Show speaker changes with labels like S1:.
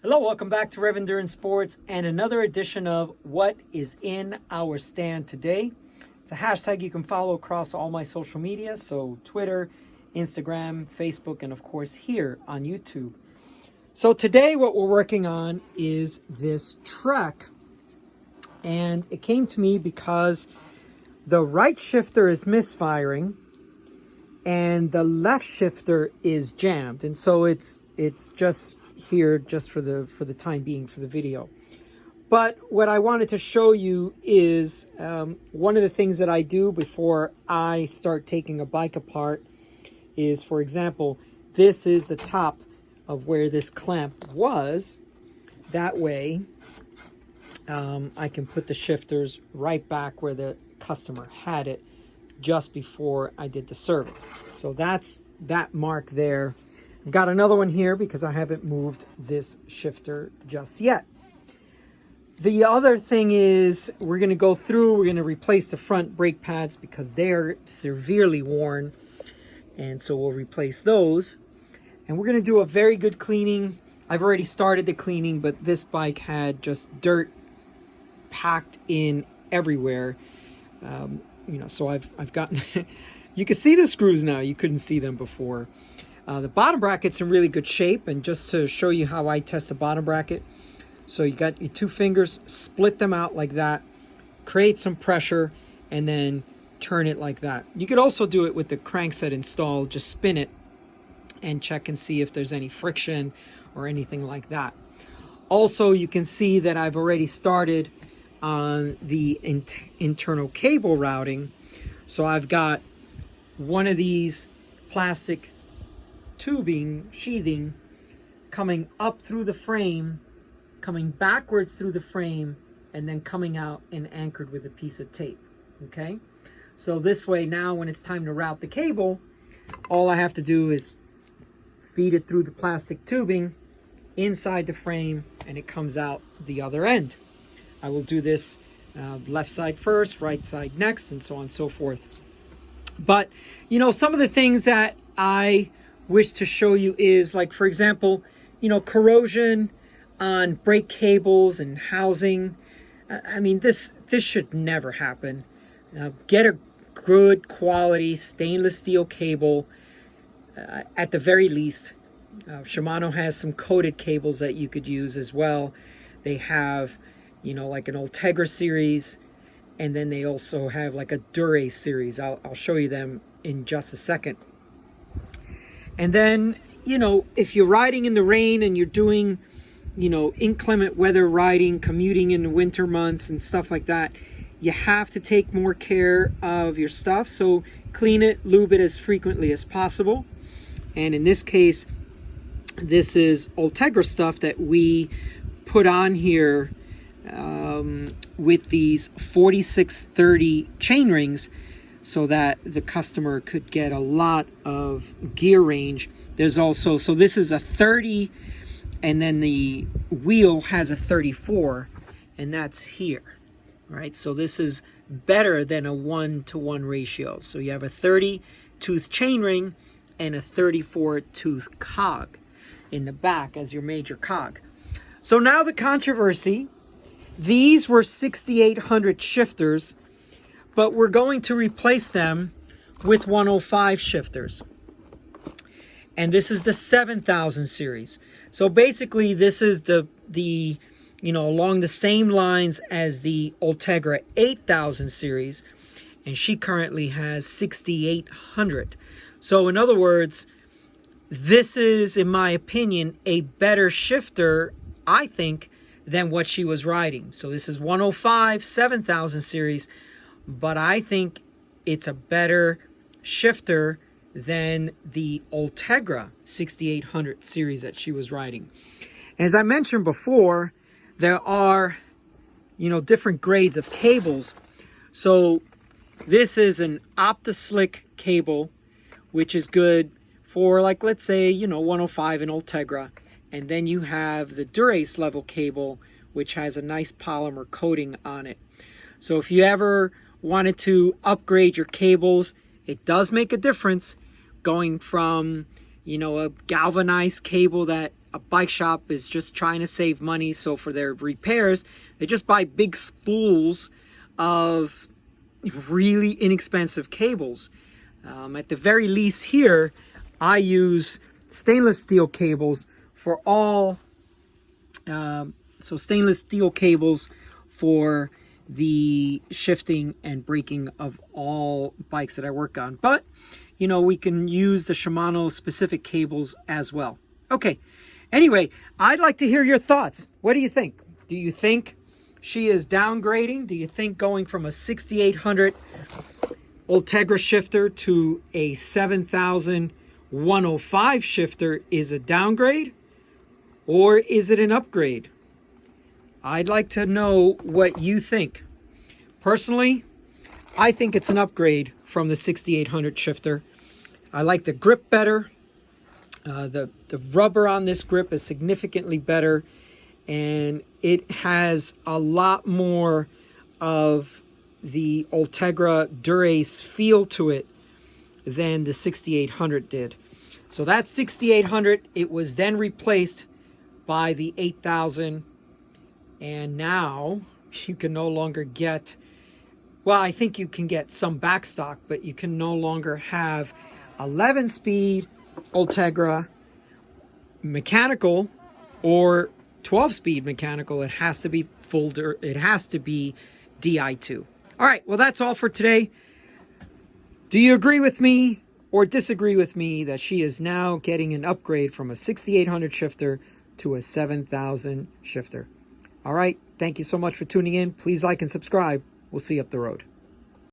S1: Hello, welcome back to Rev Endurance Sports and another edition of What is in Our Stand today. It's a hashtag you can follow across all my social media, so Twitter, Instagram, Facebook, and of course here on YouTube. So today what we're working on is this trek, and it came to me because the right shifter is misfiring and the left shifter is jammed, and so it's just here just for the time being for the video. But what I wanted to show you is one of the things that I do before I start taking a bike apart is, for example, this is the top of where this clamp was. That way I can put the shifters right back where the customer had it just before I did the service. So that's that mark there. I've got another one here because I haven't moved this shifter just yet. The other thing is we're going to go through, we're going to replace the front brake pads because they are severely worn. And so we'll replace those. And we're going to do a very good cleaning. I've already started the cleaning, but this bike had just dirt packed in everywhere. So I've gotten, you can see the screws now. You couldn't see them before. The bottom bracket's in really good shape, and just to show you how I test the bottom bracket, so you got your two fingers, split them out like that, create some pressure, and then turn it like that. You could also do it with the crankset installed, just spin it and check and see if there's any friction or anything like that. Also, you can see that I've already started on the internal cable routing. So I've got one of these plastic tubing sheathing coming up through the frame, coming backwards through the frame, and then coming out and anchored with a piece of tape. Okay, so this way now when it's time to route the cable, all I have to do is feed it through the plastic tubing inside the frame and it comes out the other end. I will do this left side first, right side next, and so on and so forth. But you know, some of the things that I wish to show you is, like, for example, corrosion on brake cables and housing. I mean, this should never happen. Get a good quality stainless steel cable at the very least. Shimano has some coated cables that you could use as well. They have, like an Ultegra series, and then they also have like a Dura series. I'll show you them in just a second. And then, if you're riding in the rain and you're doing, inclement weather riding, commuting in the winter months and stuff like that, you have to take more care of your stuff. So clean it, lube it as frequently as possible. And in this case, this is Ultegra stuff that we put on here with these 4630 chain rings, so that the customer could get a lot of gear range. There's also, so this is a 30, and then the wheel has a 34, and that's here, right? So this is better than a 1-to-1 ratio. So you have a 30 tooth chain ring and a 34 tooth cog in the back as your major cog. So now the controversy, these were 6800 shifters, but we're going to replace them with 105 shifters. And this is the 7000 series. So basically this is the along the same lines as the Ultegra 8000 series, and she currently has 6800. So in other words, this is, in my opinion, a better shifter, I think, than what she was riding. So this is 105 7000 series, but I think it's a better shifter than the Ultegra 6800 series that she was riding. As I mentioned before, there are, different grades of cables. So this is an OptiSlick cable, which is good for, like, let's say, 105 in Ultegra. And then you have the Dura-Ace level cable, which has a nice polymer coating on it. So if you ever wanted to upgrade your cables, it does make a difference going from, a galvanized cable that a bike shop is just trying to save money, so for their repairs, they just buy big spools of really inexpensive cables. At the very least here, I use stainless steel cables for all, so stainless steel cables for the shifting and braking of all bikes that I work on. But, you know, we can use the Shimano specific cables as well. Okay, anyway, I'd like to hear your thoughts. What do you think? Do you think she is downgrading? Do you think going from a 6800 Ultegra shifter to a 7000 105 shifter is a downgrade? Or is it an upgrade? I'd like to know what you think. Personally, I think it's an upgrade from the 6800 shifter. I like the grip better. The rubber on this grip is significantly better, and it has a lot more of the Ultegra Durace feel to it than the 6800 did. So that 6800, it was then replaced by the 8000, and now you can no longer get, well, I think you can get some backstock, but you can no longer have 11-speed Ultegra mechanical or 12-speed mechanical. It has to be it has to be Di2. All right, well, that's all for today. Do you agree with me or disagree with me that she is now getting an upgrade from a 6800 shifter to a 7000 shifter? All right, thank you so much for tuning in. Please like and subscribe. We'll see you up the road.